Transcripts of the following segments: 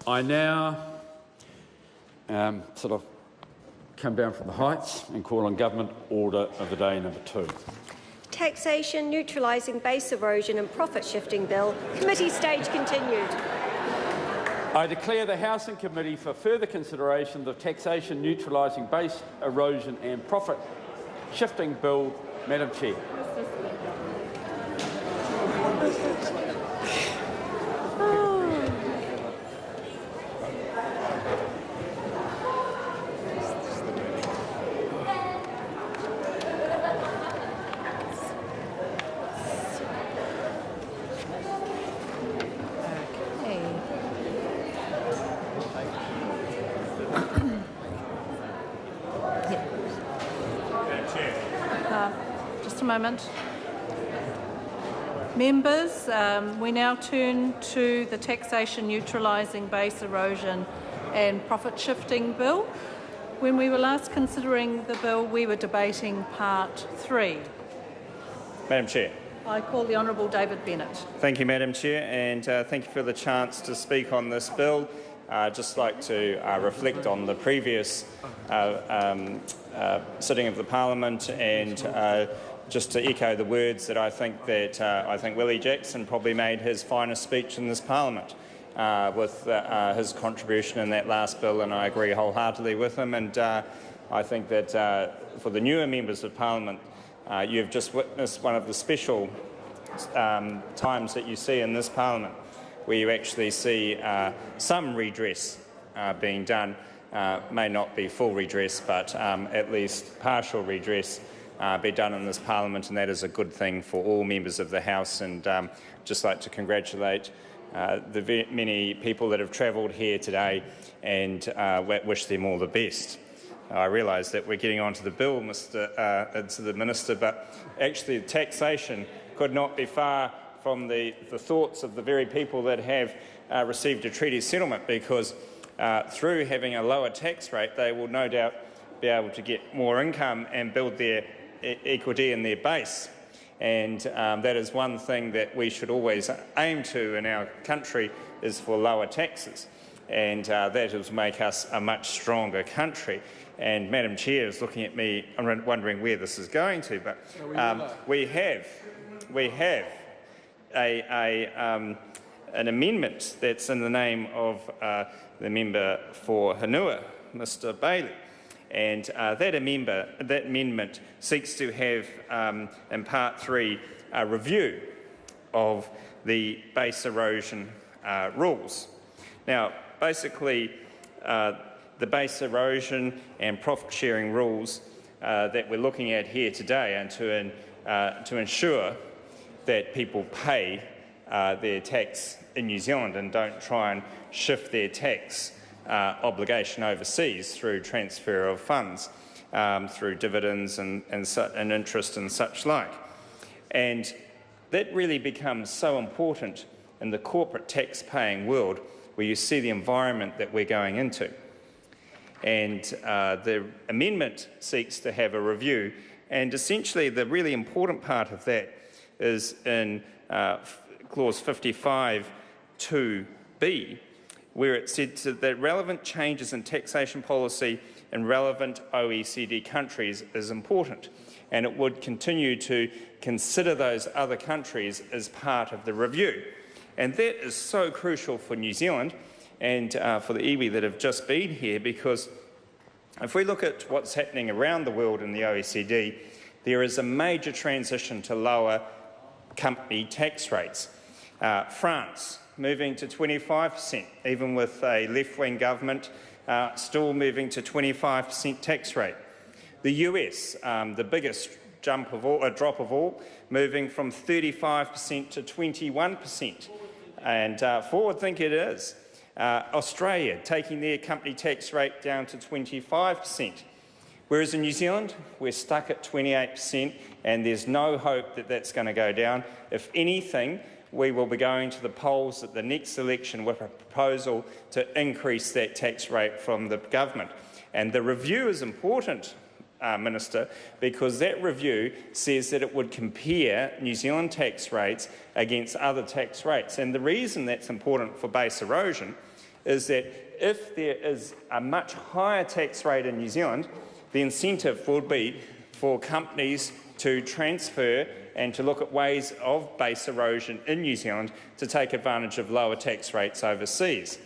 I now sort of come down from the heights and call on Government Order of the Day number 2. Taxation, Neutralising Base Erosion and Profit Shifting Bill. Committee stage continued. I declare the Housing Committee for further consideration of the Taxation, Neutralising Base Erosion and Profit Shifting Bill. Madam Chair. Moment. Members, we now turn to the Taxation, Neutralising Base Erosion and Profit Shifting Bill. When we were last considering the bill, we were debating Part 3. Madam Chair. I call the Honourable David Bennett. Thank you, Madam Chair, and thank you for the chance to speak on this bill. I'd just like to reflect on the previous sitting of the Parliament and just to echo the words that I think Willie Jackson probably made his finest speech in this Parliament with his contribution in that last bill, and I agree wholeheartedly with him. And I think that for the newer members of Parliament, you've just witnessed one of the special times that you see in this Parliament, where you actually see some redress being done. May not be full redress, but at least partial redress be done in this Parliament, and that is a good thing for all members of the House. And just like to congratulate the many people that have travelled here today and wish them all the best. I realise that we're getting on to the bill, to the Minister, but actually taxation could not be far from the thoughts of the very people that have received a treaty settlement, because through having a lower tax rate, they will no doubt be able to get more income and build their equity in their base. And that is one thing that we should always aim to in our country, is for lower taxes. And that will make us a much stronger country. And Madam Chair is looking at me, I'm wondering where this is going to, but we have an amendment that's in the name of the member for Hanua, Mr Bailey. And that amendment seeks to have, in Part 3, a review of the base erosion rules. Now, basically, the base erosion and profit sharing rules that we're looking at here today are to ensure that people pay their tax in New Zealand and don't try and shift their tax obligation overseas through transfer of funds, through dividends and interest and such like. And that really becomes so important in the corporate tax-paying world, where you see the environment that we're going into. And the amendment seeks to have a review, and essentially the really important part of that is in clause 55 2b, where it said that relevant changes in taxation policy in relevant OECD countries is important, and it would continue to consider those other countries as part of the review. And that is so crucial for New Zealand and for the iwi that have just been here, because if we look at what's happening around the world in the OECD, there is a major transition to lower company tax rates. France moving to 25%, even with a left-wing government still moving to 25% tax rate. The US, the biggest drop of all, moving from 35% to 21%. And forward think it is. Australia taking their company tax rate down to 25%. Whereas in New Zealand, we're stuck at 28%, and there's no hope that that's going to go down. If anything, we will be going to the polls at the next election with a proposal to increase that tax rate from the government. And the review is important, Minister, because that review says that it would compare New Zealand tax rates against other tax rates. And the reason that's important for base erosion is that if there is a much higher tax rate in New Zealand, the incentive will be for companies to transfer and to look at ways of base erosion in New Zealand to take advantage of lower tax rates overseas.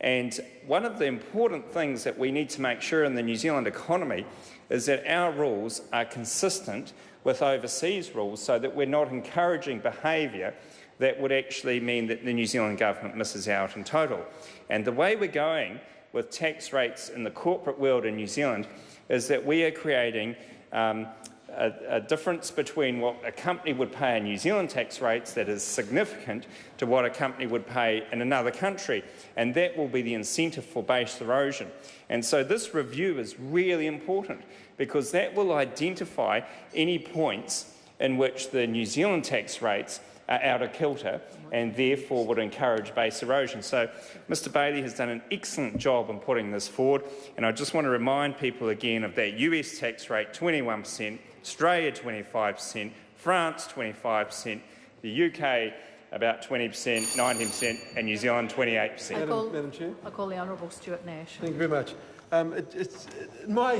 And one of the important things that we need to make sure in the New Zealand economy is that our rules are consistent with overseas rules so that we're not encouraging behaviour that would actually mean that the New Zealand government misses out in total. And the way we're going with tax rates in the corporate world in New Zealand is that we are creating a difference between what a company would pay in New Zealand tax rates that is significant to what a company would pay in another country, and that will be the incentive for base erosion. And so this review is really important because that will identify any points in which the New Zealand tax rates are out of kilter and therefore would encourage base erosion. So Mr Bailey has done an excellent job in putting this forward, and I just want to remind people again of that US tax rate, 21%, Australia 25%, France 25%, the UK about 20%, 19%, and New Zealand 28%. Madam Chair. I call the Honourable Stuart Nash. Thank you very much. It's my